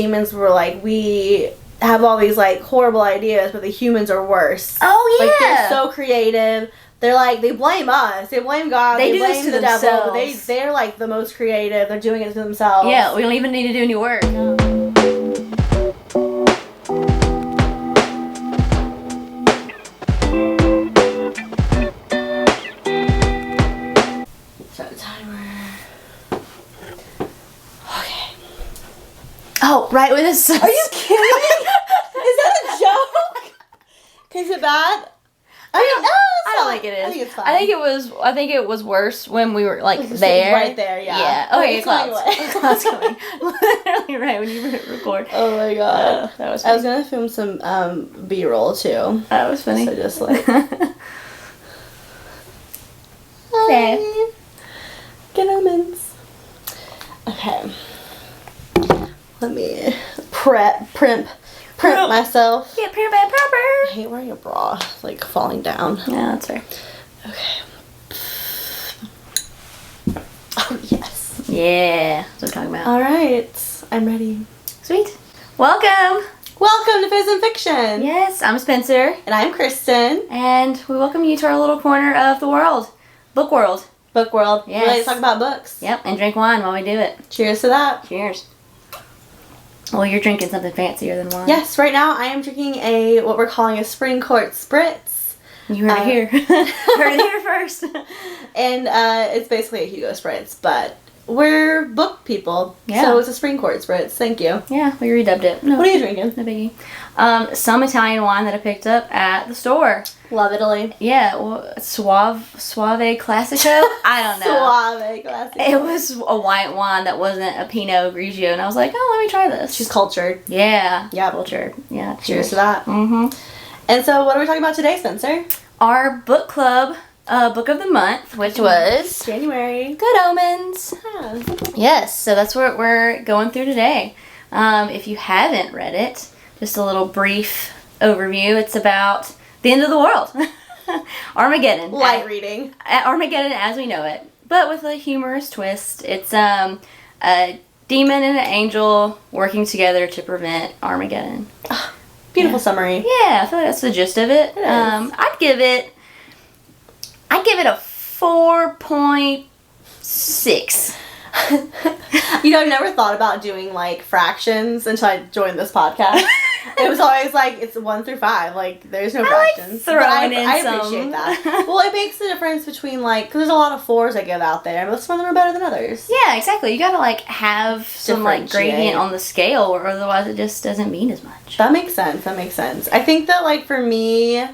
Demons were like, we have all these like horrible ideas, but the humans are worse. Oh yeah. Like they're so creative. They're like, they blame us. They blame God. They They do this blame to the devil. But themselves. they're like the most creative. They're doing it to themselves. Yeah, we don't even need to do any work. Start the timer. Okay. Oh, right with this. Are you kidding me? Is that a joke? Is it bad? I mean, no, I don't think it is. I think it's fine. I think it was worse when we were like It's there. right there, yeah. Yeah. Okay, It's going clouds. away. Clouds coming. Literally right when you record. Oh my god. That was I was funny. gonna film some B-roll too. That was funny. So just like Okay. Get Omens. Okay. Let me primp myself. Yeah, proper, proper. I hate wearing a bra, like falling down. Yeah, that's fair. Okay. Oh yes. Yeah, that's what I'm talking about. All right, I'm ready. Sweet. Welcome. Welcome to Fizz and Fiction. Yes, I'm Spencer, And I'm Kristen. and we welcome you to our little corner of the world, book world. Book world. Yes. We like to talk about books. Yep, and drink wine while we do it. Cheers to that. Cheers. Well, you're drinking something fancier than wine. Yes, right now I am drinking what we're calling a spring court spritz. You heard it here. Heard it here first. And it's basically a Hugo spritz, but we're book people. Yeah. So it's a spring court spritz. Thank you. Yeah, we redubbed it. No, What are you drinking? no biggie. Some Italian wine that I picked up at the store. Love Italy. Yeah, well, Suave Classico? I don't know. Suave classic. It was a white wine that wasn't a Pinot Grigio, and I was like, oh, let me try this. She's cultured. Yeah. Yep. Cultured. Yeah. Cheers to that. Mm-hmm. And so what are we talking about today, Spencer? Our book club book of the month, which was January. Good Omens. Yeah. Yes, so that's what we're going through today. If you haven't read it, just a little brief overview. It's about the end of the world. Armageddon. Light reading. Armageddon as we know it, but with a humorous twist. It's a demon and an angel working together to prevent Armageddon. Beautiful summary. Yeah, I feel like that's the gist of it. It is. I'd give it a 4.6. You know, I've never thought about doing like fractions until I joined this podcast. It was always like it's 1 through 5. Like there's no fractions. throwing But in I some. appreciate that. Well, it makes the difference between like because there's a lot of 4s I give out there, but some of them are better than others. Yeah, exactly. You gotta like have some like Differentiate. gradient on the scale, or otherwise it just doesn't mean as much. That makes sense. That makes sense. I think that like for me,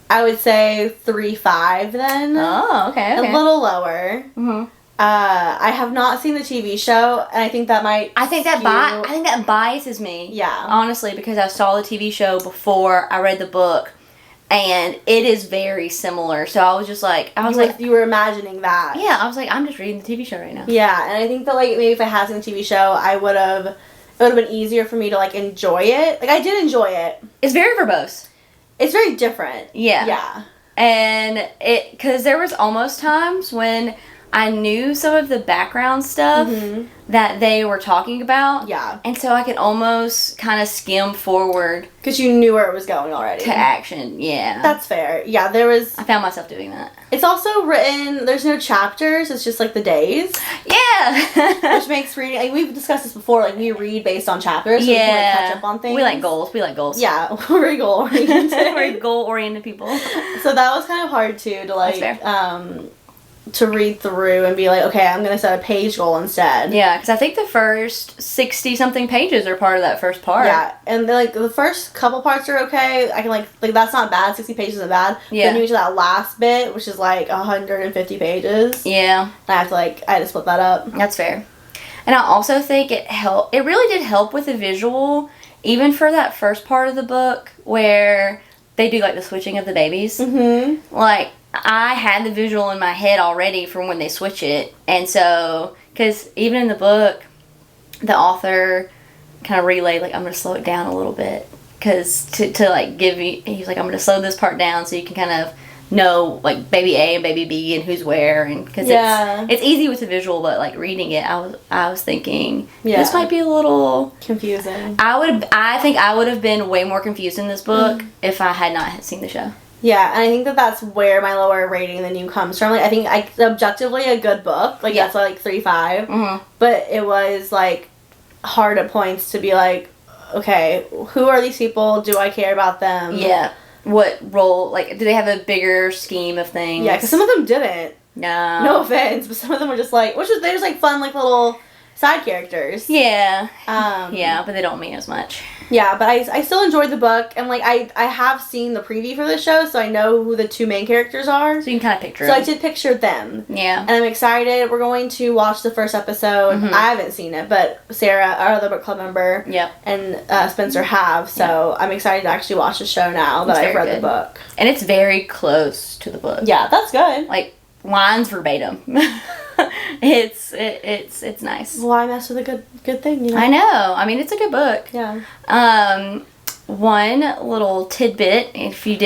I would say 3.5 then. Oh, okay. A little lower. Mm-hmm. I have not seen the TV show, and I think that might. I think that skew- biases me. Yeah. Honestly, because I saw the TV show before I read the book, and it is very similar. So I was just like, you were imagining that. yeah, I was like, I'm just reading the TV show right now. Yeah, and I think that like maybe if I had seen the TV show, it would have been easier for me to like enjoy it. Like I did enjoy it. It's very verbose. It's very different. Yeah. Yeah. And because there was almost times when I knew some of the background stuff that they were talking about. Yeah. And so I could almost kind of skim forward Because you knew where it was going already. to action. Yeah. That's fair. Yeah, there was. I found myself doing that. It's also written. There's no chapters. It's just like the days, Yeah. which makes reading. Like we've discussed this before. Like we read based on chapters. So we can, like, catch up on things. We like goals. Yeah, we're very goal oriented. We're goal-oriented people. So that was kind of hard too to like That's fair. to read through and be like, okay, I'm gonna set a page goal instead. Yeah, because I think the first 60-something pages are part of that first part. Yeah, and then, like the first couple parts are okay. I can like that's not bad. 60 pages isn't bad. Yeah. Then you get to that last bit, which is like 150 pages. Yeah. I had to split that up. That's fair. And I also think it really did help with the visual, even for that first part of the book where they do like the switching of the babies. Mm-hmm. Like, I had the visual in my head already from when they switch it. And so, because even in the book, the author kind of relayed, like, I'm going to slow it down a little bit. Because to like give you, he's like, I'm going to slow this part down so you can kind of know like baby A and baby B and who's where, and because it's easy with the visual, but like reading it, I was thinking this might be a little confusing. I think I would have been way more confused in this book if I had not seen the show. Yeah, and I think that's where my lower rating than you comes from. Like, I think objectively a good book. Like, that's like 3.5. Mm-hmm. But it was, like, hard at points to be like, okay, who are these people? Do I care about them? Yeah. What role, like, do they have a bigger scheme of things? Yeah, because some of them didn't. No. No offense, but some of them were just, like, they're just, like, fun, like, little side characters. Yeah. Yeah, but they don't mean as much. Yeah, but I still enjoyed the book, and, like, I have seen the preview for the show, so I know who the two main characters are. So you can kind of picture them. So I did picture them. Yeah. And I'm excited. We're going to watch the first episode. Mm-hmm. I haven't seen it, but Sarah, our other book club member, and Spencer have, so I'm excited to actually watch the show now that I've read the book. And it's very close to the book. Yeah, that's good. Like, lines verbatim. It's nice. Why mess with a good thing, you know? I know. I mean, it's a good book. Yeah. One little tidbit, if you've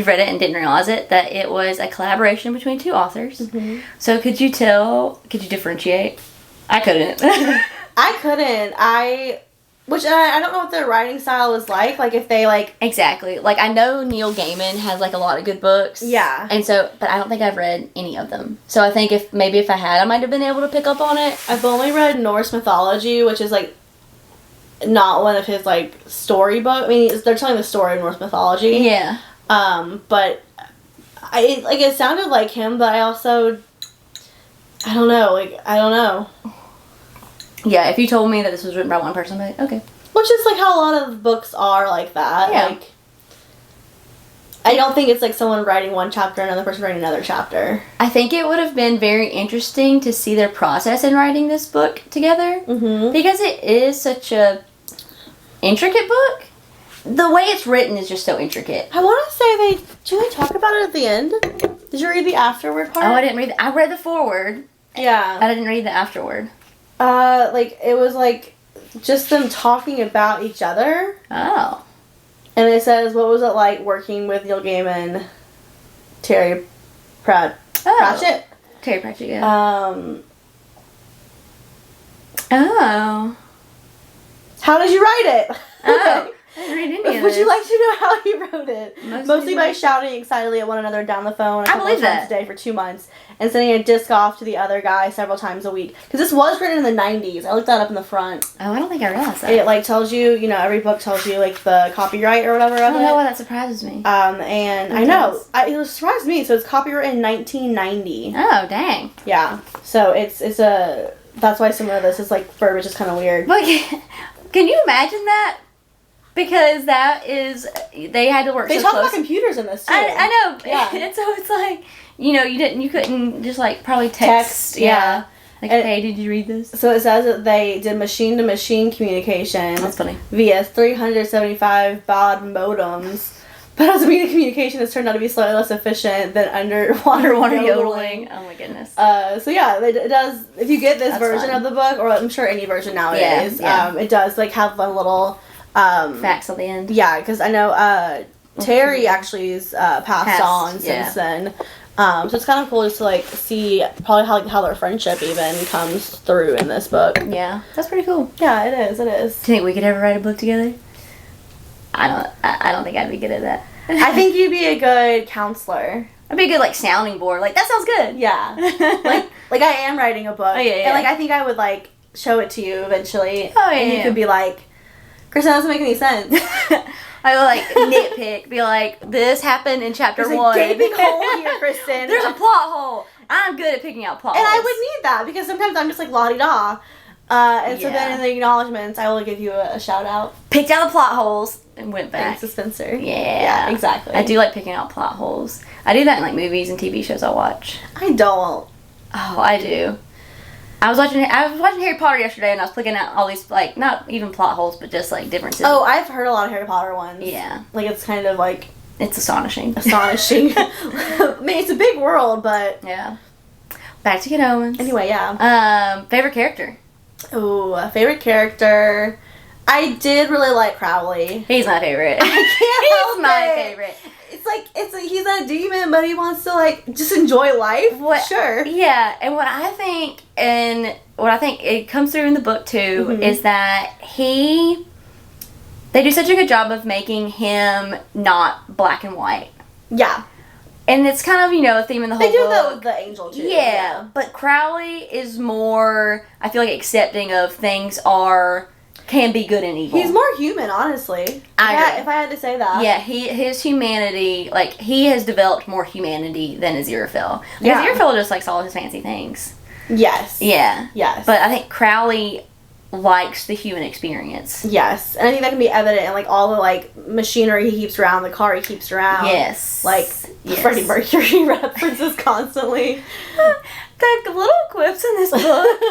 read it and didn't realize it, that it was a collaboration between two authors. Mm-hmm. So could you differentiate? I couldn't. I couldn't. Which I don't know what their writing style was like if they, like... Exactly. Like, I know Neil Gaiman has, like, a lot of good books. Yeah. And so, but I don't think I've read any of them. So I think if I had, I might have been able to pick up on it. I've only read Norse mythology, which is, like, not one of his, like, storybook. I mean, they're telling the story of Norse mythology. Yeah. But it sounded like him, but I also... I don't know. Yeah, if you told me that this was written by one person, I'd be like, okay. Which is, like, how a lot of books are like that. Yeah. Like, I don't think it's, like, someone writing one chapter and another person writing another chapter. I think it would have been very interesting to see their process in writing this book together. Mm-hmm. Because it is such a intricate book. The way it's written is just so intricate. I want to say do they talk about it at the end? Did you read the afterward part? Oh, I didn't read I read the foreword. Yeah. I didn't read the afterward. It was, like, just them talking about each other. Oh. And it says, what was it like working with Neil Gaiman, Terry Pratchett? Terry Pratchett, yeah. Oh. How did you write it? Oh. I didn't read any of Would this. you like to know how he wrote it? Mostly by shouting excitedly at one another down the phone a couple of times a day for 2 months and sending a disc off to the other guy several times a week. Because this was written in the 90s. I looked that up in the front. Oh, I don't think I realized that. It, like, tells you, every book tells you, like, the copyright or whatever of it. I don't know why that surprises me. And I know. It surprised me. So it's copyrighted in 1990. Oh, dang. Yeah. So it's that's why some of this is, like, verbiage is kind of weird. But can you imagine that? Because they had to work they so talk close. about computers in this too. I know. Yeah. And so it's like, you couldn't just like probably text. Yeah. Like, hey, did you read this? So it says that they did machine-to-machine communication. That's funny. Via 375 baud modems. But as a means of communication, has turned out to be slightly less efficient than underwater yodeling. Oh my goodness. So yeah, it does. If you get this That's version fun. of the book, or I'm sure any version nowadays, Yeah. It does like have a little facts at the end. Yeah, because I know Terry actually is passed on since then. So it's kind of cool just to like see probably how their friendship even comes through in this book. Yeah, that's pretty cool. Yeah, it is. It is. Do you think we could ever write a book together? I don't think I'd be good at that. I think you'd be a good counselor. I'd be a good like sounding board. Like, that sounds good. Yeah. like I am writing a book. Oh, yeah. And like I think I would like show it to you eventually. Oh, yeah. And you could be like, Kristen, that doesn't make any sense. I would like nitpick, be like, this happened in chapter There's 1. There's a gaping hole here, Kristen. There's a plot hole. I'm good at picking out plot holes. And I would need that because sometimes I'm just like la-di-da. And so then in the acknowledgements, I will give you a shout out. Picked out the plot holes and went back. Thanks to Spencer. Yeah, exactly. I do like picking out plot holes. I do that in like movies and TV shows I watch. I don't. Oh, I do. I was watching Harry Potter yesterday and I was picking out all these like not even plot holes but just like differences. Oh, I've heard a lot of Harry Potter ones. Yeah. Like it's kind of like it's astonishing. I mean, it's a big world, but yeah. Back to Good Omens. Anyway, yeah. Favorite character. Ooh, a favorite character. I did really like Crowley. He's my favorite. I can't help He's my it. favorite. It's he's a demon, but he wants to like just enjoy life. Sure. Yeah, and what I think it comes through in the book too is that they do such a good job of making him not black and white. Yeah. And it's kind of, a theme in the whole book. They do the angel too. Yeah, but Crowley is more, I feel like, accepting of things can be good and evil. He's more human, honestly. If I had to say that. Yeah, his humanity, like, he has developed more humanity than Aziraphale. Because Aziraphale just likes all his fancy things. Yes. Yeah. Yes. But I think Crowley likes the human experience. Yes. And I think that can be evident in, like, all the, like, machinery he keeps around, the car he keeps around. Yes. Like, Freddie Mercury references constantly. The little quips in this book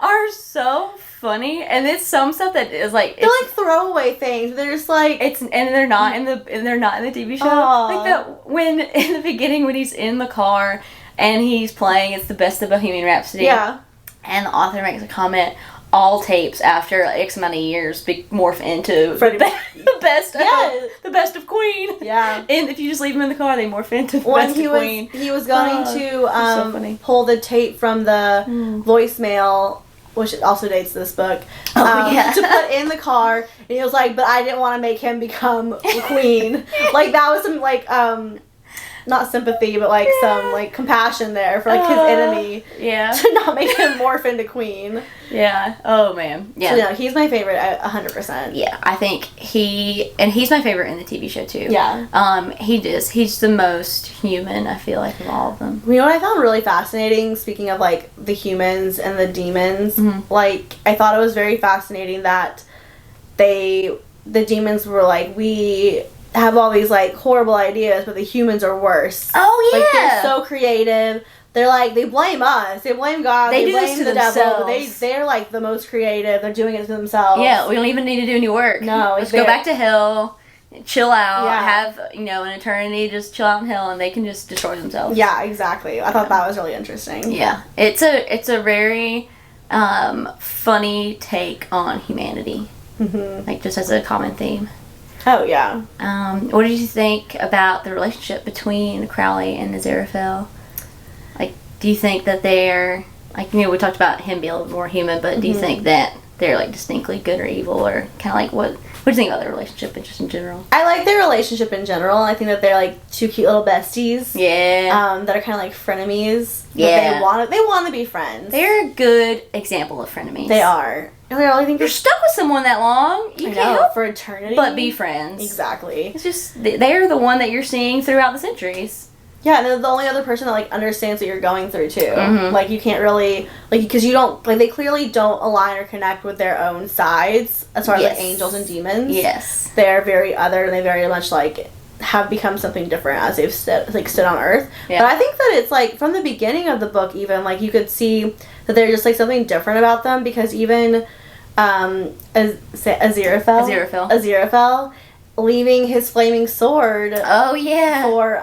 are so funny, and it's some stuff that is like they're like throwaway things. They're just like they're not in the TV show. Aww. Like that when in the beginning when he's in the car and he's playing "It's the Best of Bohemian Rhapsody." Yeah, and the author makes a comment. All tapes after X amount of years morph into the best of Queen. Yeah, and if you just leave them in the car, they morph into the best of Queen. He was going to pull the tape from the voicemail, which also dates this book, to put in the car, and he was like, "But I didn't want to make him become Queen." Like that was some like not sympathy, but like some like compassion there for like his enemy. Yeah. To not make him morph into Queen. Yeah. Oh man. Yeah. So, he's my favorite 100%. Yeah, I think he's my favorite in the TV show too. Yeah. He's the most human, I feel like, of all of them. You know what I found really fascinating, speaking of like the humans and the demons, like I thought it was very fascinating that the demons were like, we have all these like horrible ideas, but the humans are worse. Oh yeah, like they're so creative. They're like, they blame us, they blame God, they blame the devil, but they're like the most creative. They're doing it to themselves. Yeah, we don't even need to do any work. No, just go back to hell, chill out, have an eternity, just chill out in hell, and they can just destroy themselves. Yeah, exactly. I thought that was really interesting. Yeah, it's a very funny take on humanity, like just as a common theme. Oh, yeah. What did you think about the relationship between Crowley and Aziraphale? Like, do you think that they're, like, we talked about him being a little more human, but do you think that they're, like, distinctly good or evil, or kind of like, what do you think about their relationship just in general? I like their relationship in general. I think that they're, like, two cute little besties. Yeah. That are kind of like frenemies. Yeah. They want to be friends. They're a good example of frenemies. They are. I think you're stuck with someone that long. You can't help for eternity. But be friends. Exactly. It's just, they're the one that you're seeing throughout the centuries. Yeah, and they're the only other person that, like, understands what you're going through, too. Like, you can't really, like, because you don't, like, they clearly don't align or connect with their own sides as far as, like, angels and demons. Yes. They're very other, and they very much, like, have become something different as they've stood on Earth. Yeah. But I think that it's, like, from the beginning of the book, even, like, you could see that they're just, like, something different about them, because even Aziraphale leaving his flaming sword. Oh yeah. For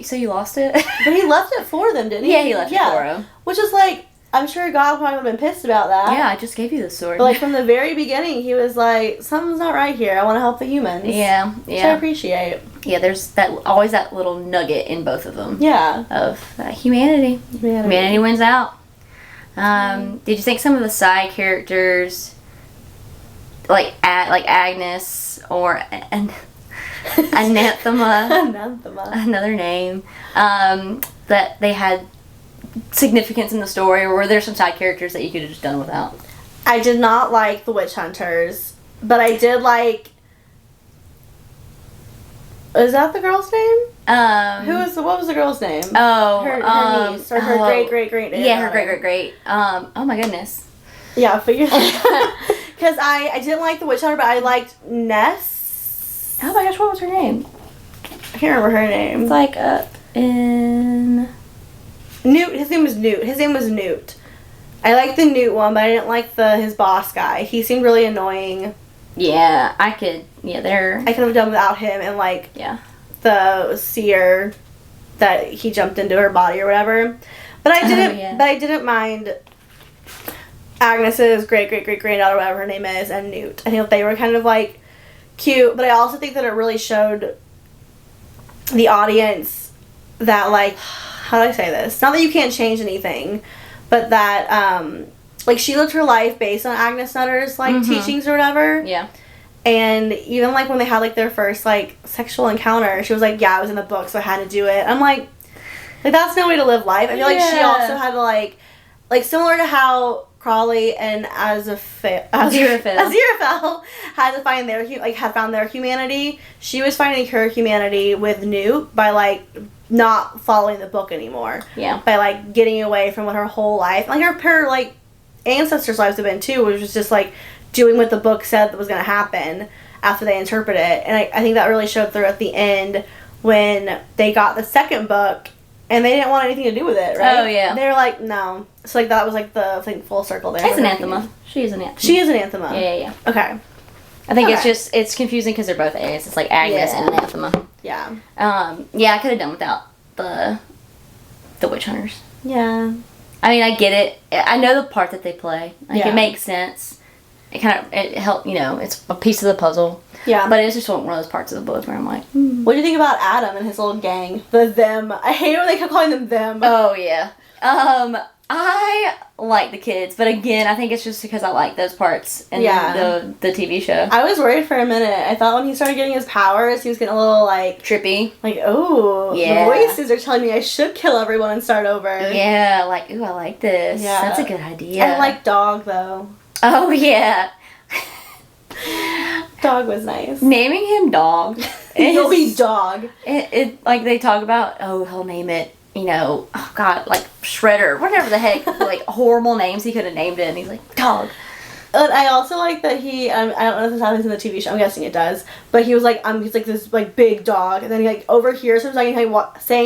So you lost it? But he left it for them, didn't he? Yeah, he left it for him. Which is like, I'm sure God probably would have been pissed about that. Yeah, I just gave you the sword. But like from the very beginning, he was like, something's not right here. I want to help the humans. Yeah. Which I appreciate. Yeah, there's always that little nugget in both of them. Yeah. Of humanity. Humanity wins out. Did you think some of the side characters, like Agnes or Anathema, another name, that they had significance in the story, or were there some side characters that you could have just done without? I did not like the witch hunters, but I did like. Is that the girl's name? What was the girl's name? Oh, her niece or her great. Yeah, her great. Oh my goodness. Yeah, figure that. Because I didn't like the witch hunter, but I liked Ness. Oh my gosh, what was her name? I can't remember her name. It's like in Newt. His name was Newt. I liked the Newt one, but I didn't like his boss guy. He seemed really annoying. Yeah, I could have done without him, and the seer that he jumped into her body or whatever. But I didn't. But I didn't mind Agnes's great granddaughter, whatever her name is, and Newt. I think they were kind of like cute, but I also think that it really showed the audience that, like, how do I say this? Not that you can't change anything, but that, like, she lived her life based on Agnes Nutter's, like, teachings or whatever. Yeah. And even, like, when they had, like, their first, like, sexual encounter, she was like, yeah, I was in the book, so I had to do it. I'm like, that's no way to live life. I feel like she also had to, like, similar to how Crawley and Aziraphale had to find their, like, had found their humanity. She was finding her humanity with Newt by, like, not following the book anymore. Yeah. By, like, getting away from what her whole life, like, her like, ancestors' lives have been, too, which was just, like, doing what the book said that was going to happen after they interpret it. And I think that really showed through at the end when they got the second book and they didn't want anything to do with it, right? Oh, yeah. They were like, no. So, like, that was, like, the, I think, full circle there. It's an Anthema. She is an Anthema. She is an Anthema. Yeah. Okay. I think it's confusing because they're both A's. It's like Agnes and an Anthema. Yeah. Yeah, I could have done without the witch hunters. Yeah. I mean, I get it. I know the part that they play. Like, it makes sense. It helped, it's a piece of the puzzle. Yeah. But it's just one of those parts of the book where I'm like, What do you think about Adam and his little gang? The them. I hate it when they kept calling them them. Oh, yeah. I like the kids, but again, I think it's just because I like those parts in the TV show. I was worried for a minute. I thought when he started getting his powers, he was getting a little, like... trippy. Like, oh, the voices are telling me I should kill everyone and start over. Yeah, like, ooh, I like this. Yeah. That's a good idea. I like Dog, though. Oh, yeah. Dog was nice. Naming him Dog. He'll be Dog. It like, they talk about, he'll name it, oh God, like Shredder, whatever the heck, like horrible names he could have named it, and he's like, Dog. And I also like that he, I don't know if this happens in the TV show, I'm guessing it does, but he was like, he's like this, like, big dog, and then he, like, overhears him saying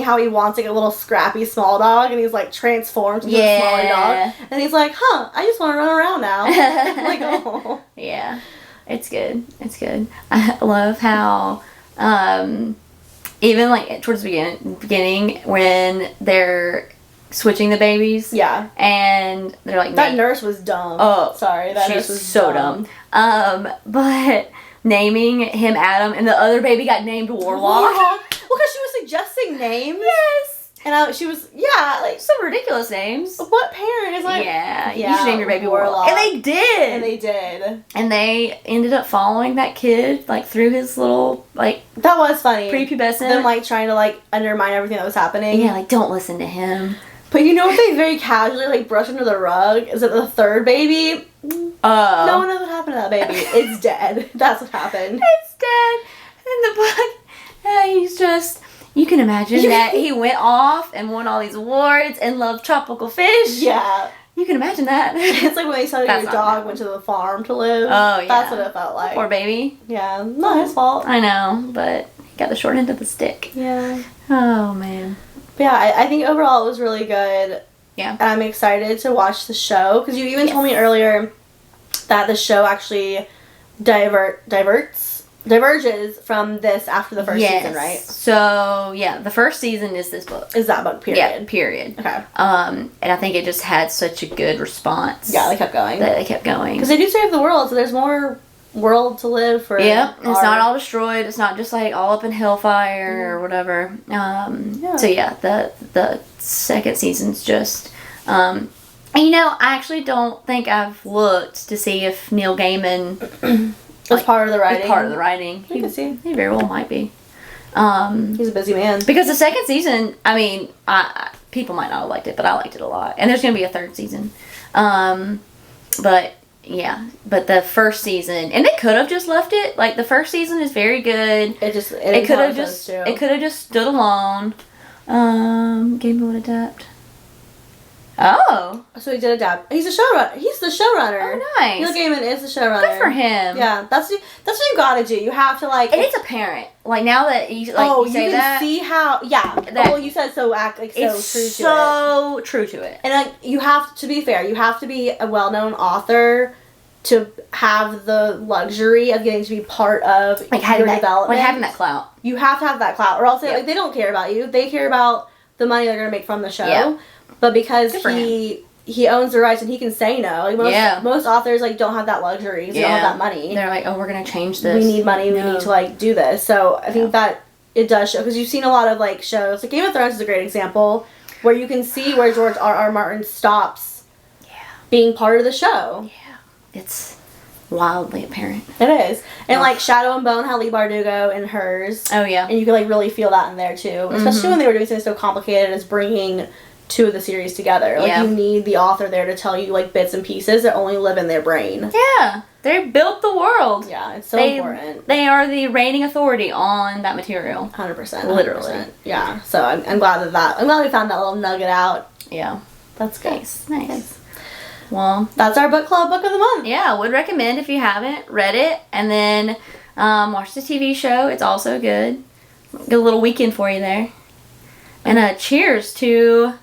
how he wants, like, a little scrappy small dog, and he's, like, transformed into a smaller dog, and he's like, I just want to run around now. I'm like, oh. Yeah, it's good. It's good. I love how, even, like, towards the beginning, when they're switching the babies. Yeah. And they're like... That nurse was dumb. Oh. Sorry, that nurse was so dumb. But naming him Adam, and the other baby got named Warlock. Well, because she was suggesting names. Yes. And she was, like... Some ridiculous names. What parent is like... Yeah, you should name your baby Warlock. And they did. And they did. And they ended up following that kid, like, through his little, like... That was funny. Prepubescent. Them, like, trying to, like, undermine everything that was happening. Yeah, like, don't listen to him. But you know what they very casually, like, brush under the rug? Is that the third baby? No one knows what happened to that baby. It's dead. That's what happened. It's dead. In the book, he's just... You can imagine that he went off and won all these awards and loved tropical fish. Yeah. You can imagine that. It's like when they said your dog went to the farm to live. Oh, yeah. That's what it felt like. Poor baby. Yeah. Not his fault. I know, but he got the short end of the stick. Yeah. Oh, man. But yeah, I think overall it was really good. Yeah. And I'm excited to watch the show. Because you even told me earlier that the show actually diverges from this after the first season, right? So, yeah, the first season is this book. Is that book, period? Yeah, period. Okay. And I think it just had such a good response. Yeah, they kept going. Because they do save the world, so there's more world to live for. Yeah, it's not all destroyed. It's not just, like, all up in hellfire or whatever. So, yeah, the second season's just... and, I actually don't think I've looked to see if Neil Gaiman... It's part of the writing. It's part of the writing. You can see. He very well might be. He's a busy man. Because the second season, I mean, people might not have liked it, but I liked it a lot. And there's going to be a third season. But, yeah. But the first season, and they could have just left it. Like, the first season is very good. It could have just stood alone. Game would adapt. Oh. So he did adapt. He's a showrunner. He's the showrunner. Oh, nice. Neil Gaiman is the showrunner. Good for him. Yeah, that's what you gotta do. You have to, like... And it's apparent. Like, now that you, like, you say that... you can see how... Yeah. Well, you said so true to it. It's so true to it. And, like, you have to be fair. You have to be a well-known author to have the luxury of getting to be part of your development. Like, having that clout. You have to have that clout. Or else, like, they don't care about you. They care about the money they're gonna make from the show. Yeah. But because he owns the rights and he can say no. Like most authors, like, don't have that luxury. They don't have that money. They're like, oh, we're going to change this. We need money. We need to, like, do this. So I think that it does show, because you've seen a lot of like shows, like Game of Thrones is a great example, where you can see where George R.R. Martin stops being part of the show. Yeah. It's wildly apparent. It is. And like Shadow and Bone, how Leigh Bardugo in hers. Oh yeah. And you can like really feel that in there too. Especially when they were doing something so complicated as bringing two of the series together. Like you need the author there to tell you like bits and pieces that only live in their brain. Yeah. They built the world. Yeah, it's so important. They are the reigning authority on that material. 100%. Literally. Yeah. So I'm glad I'm glad we found that little nugget out. Yeah. That's good. Nice. Well, that's our book club book of the month. Yeah, would recommend if you haven't read it. And then watch the TV show. It's also good. Get a little weekend for you there. And cheers to...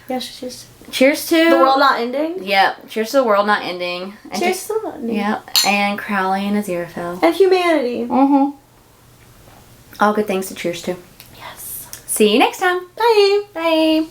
Yeah, cheers. Cheers to... The world not ending? Yep. Cheers to the world not ending. And cheers to the world not ending. Yep. And Crowley and Aziraphale. And humanity. Mm-hmm. All good things to cheers to. Yes. See you next time. Bye. Bye.